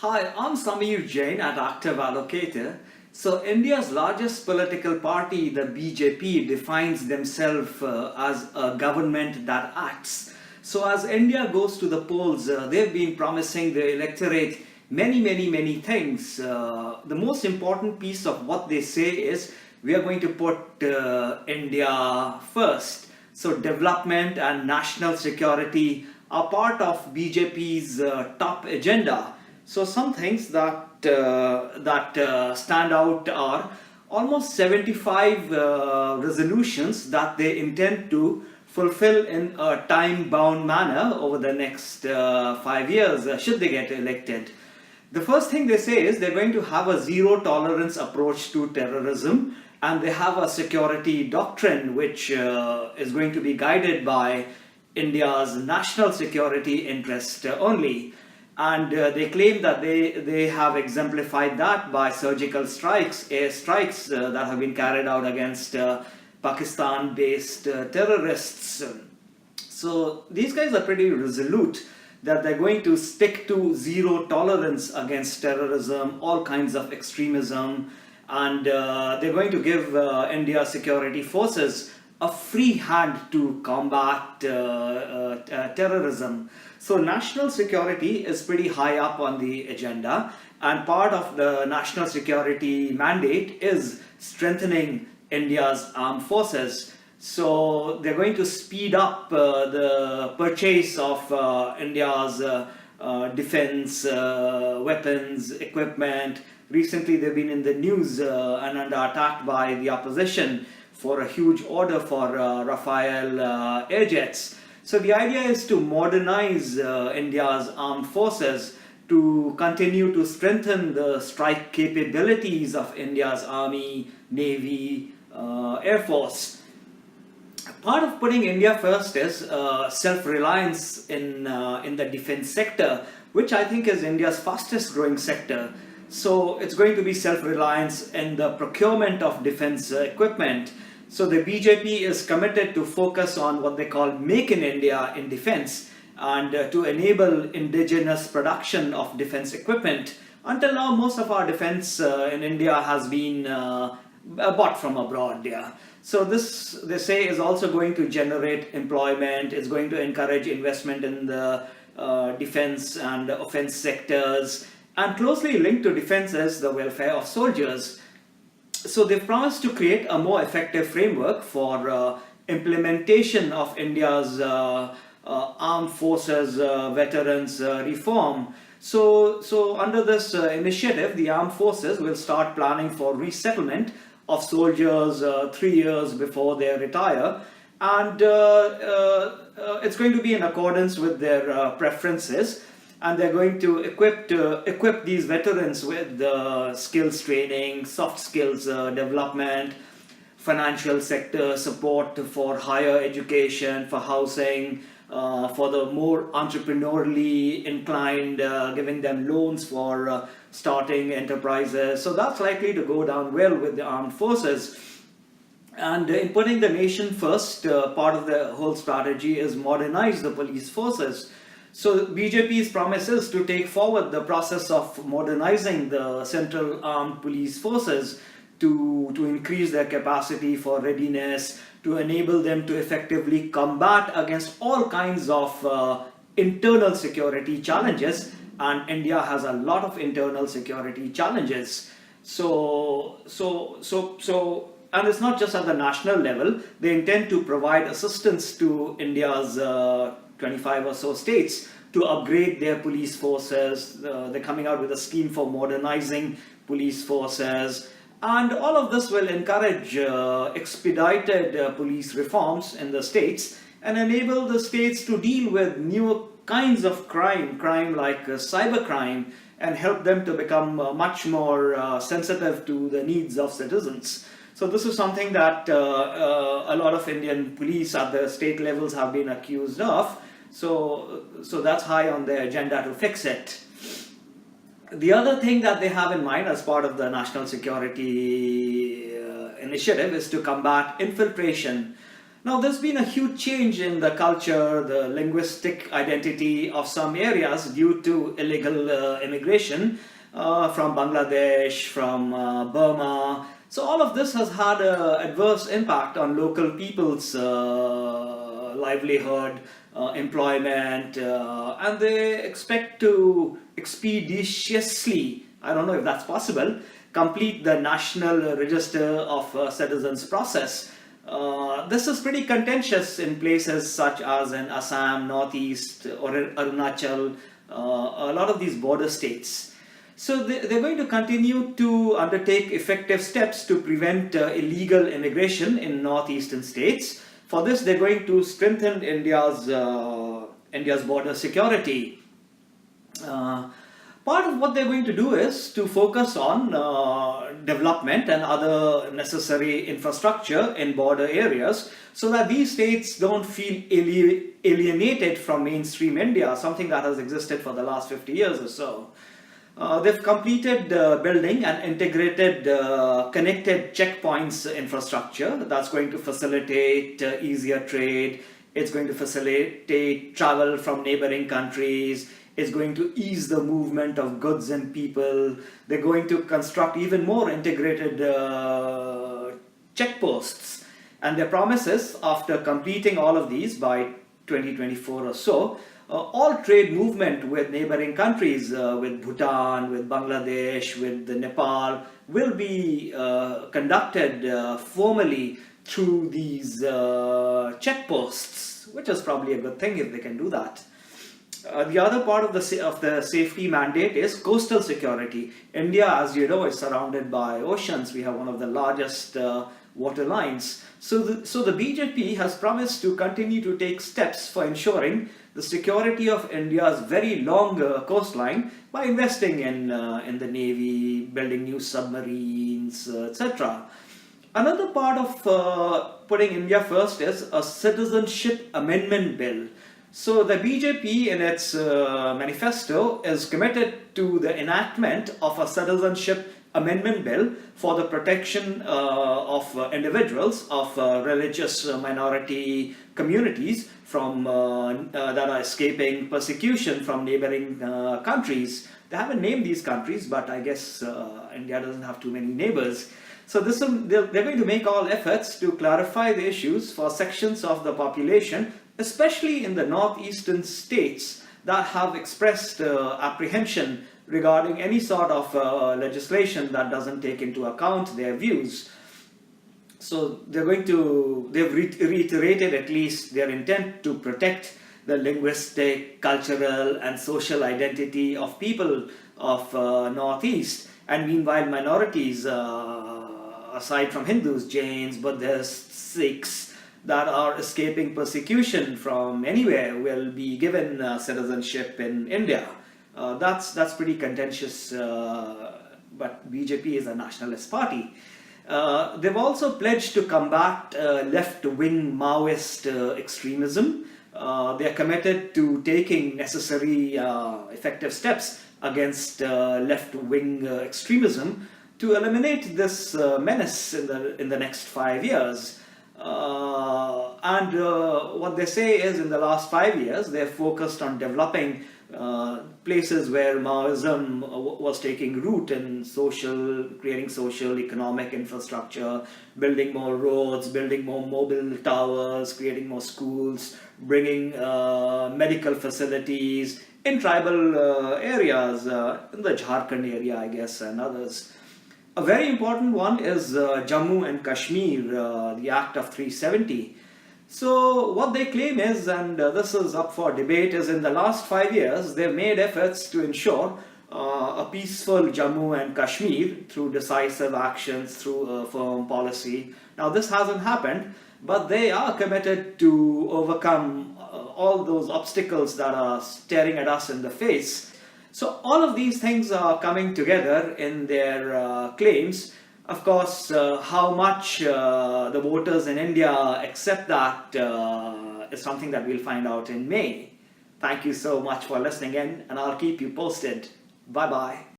Hi, I'm Samir Jain at ActiveAllocator. So, India's largest political party, the BJP, defines themselves as a government that acts. So, as India goes to the polls, they've been promising the electorate many things. The most important piece of what they say is we are going to put India first. So, development and national security are part of BJP's top agenda. So some things that stand out are almost 75 resolutions that they intend to fulfill in a time-bound manner over the next 5 years, should they get elected. The first thing they say is they're going to have a zero tolerance approach to terrorism, and they have a security doctrine which is going to be guided by India's national security interest only. And they claim that they have exemplified that by surgical strikes, air strikes that have been carried out against Pakistan-based terrorists. So these guys are pretty resolute that they're going to stick to zero tolerance against terrorism, all kinds of extremism, and they're going to give India's security forces a free hand to combat terrorism. So national security is pretty high up on the agenda, and part of the national security mandate is strengthening India's armed forces. So they're going to speed up the purchase of India's defense weapons, equipment. Recently they've been in the news and under attack by the opposition for a huge order for Rafale air jets. So the idea is to modernize India's armed forces to continue to strengthen the strike capabilities of India's army, navy, air force. Part of putting India first is self-reliance in the defense sector, which I think is India's fastest growing sector. So it's going to be self-reliance in the procurement of defense equipment. So the BJP is committed to focus on what they call Make in India in defense, and to enable indigenous production of defense equipment. Until now, most of our defense in India has been bought from abroad. Yeah. So this, they say, is also going to generate employment. It's going to encourage investment in the defense and offense sectors. And closely linked to defense is the welfare of soldiers. So they've promised to create a more effective framework for implementation of India's armed forces veterans reform. So under this initiative, the armed forces will start planning for resettlement of soldiers 3 years before they retire, and it's going to be in accordance with their preferences. And they're going to equip these veterans with skills training, soft skills development, financial sector support for higher education, for housing, for the more entrepreneurially inclined, giving them loans for starting enterprises. So that's likely to go down well with the armed forces. And in putting the nation first, part of the whole strategy is modernize the police forces. So BJP's promise is to take forward the process of modernizing the central armed police forces to increase their capacity for readiness, to enable them to effectively combat against all kinds of internal security challenges. And India has a lot of internal security challenges. And it's not just at the national level. They intend to provide assistance to India's 25 or so states to upgrade their police forces. They're coming out with a scheme for modernizing police forces. And all of this will encourage expedited police reforms in the states and enable the states to deal with new kinds of crime like cybercrime, and help them to become much more sensitive to the needs of citizens. So this is something that a lot of Indian police at the state levels have been accused of. So that's high on their agenda to fix it. The other thing that they have in mind as part of the national security initiative is to combat infiltration. Now, there's been a huge change in the culture, the linguistic identity of some areas due to illegal immigration from Bangladesh, from Burma. So all of this has had an adverse impact on local people's livelihood, employment, and they expect to expeditiously, I don't know if that's possible, complete the National Register of Citizens process. This is pretty contentious in places such as in Assam, Northeast, or Arunachal, a lot of these border states. So they're going to continue to undertake effective steps to prevent illegal immigration in northeastern states. For this, they're going to strengthen India's border security. Part of what they're going to do is to focus on development and other necessary infrastructure in border areas so that these states don't feel alienated from mainstream India, something that has existed for the last 50 years or so. They've completed building an integrated connected checkpoints infrastructure that's going to facilitate easier trade. It's going to facilitate travel from neighboring countries. It's going to ease the movement of goods and people. They're going to construct even more integrated checkposts. And their promise is, after completing all of these by 2024 or so, all trade movement with neighboring countries, with Bhutan, with Bangladesh, with Nepal, will be conducted formally through these checkposts, which is probably a good thing if they can do that. The other part of the safety mandate is coastal security. India, as you know, is surrounded by oceans. We have one of the largest water lines. So the BJP has promised to continue to take steps for ensuring the security of India's very long coastline by investing in the Navy, building new submarines, etc. Another part of putting India first is a citizenship amendment bill. So the BJP in its manifesto is committed to the enactment of a citizenship amendment bill for the protection of individuals of religious minority communities from that are escaping persecution from neighboring countries. They haven't named these countries, but I guess India doesn't have too many neighbors. So they're going to make all efforts to clarify the issues for sections of the population, especially in the northeastern states that have expressed apprehension regarding any sort of legislation that doesn't take into account their views. So they've reiterated at least their intent to protect the linguistic, cultural and social identity of people of Northeast. And meanwhile, minorities, aside from Hindus, Jains, Buddhists, Sikhs, that are escaping persecution from anywhere will be given citizenship in India. That's pretty contentious, but BJP is a nationalist party. They've also pledged to combat left-wing Maoist extremism. They are committed to taking necessary effective steps against left-wing extremism to eliminate this menace in the next 5 years. What they say is in the last 5 years they're focused on developing places where Maoism was taking root in creating social, economic infrastructure, building more roads, building more mobile towers, creating more schools, bringing medical facilities in tribal areas, in the Jharkhand area, I guess, and others. A very important one is Jammu and Kashmir, the Act of 370. So what they claim is, and this is up for debate, is in the last 5 years they've made efforts to ensure a peaceful Jammu and Kashmir through decisive actions, through a firm policy. Now this hasn't happened, but they are committed to overcome all those obstacles that are staring at us in the face. So all of these things are coming together in their claims. Of course, how much the voters in India accept that is something that we'll find out in May. Thank you so much for listening in, and I'll keep you posted. Bye-bye.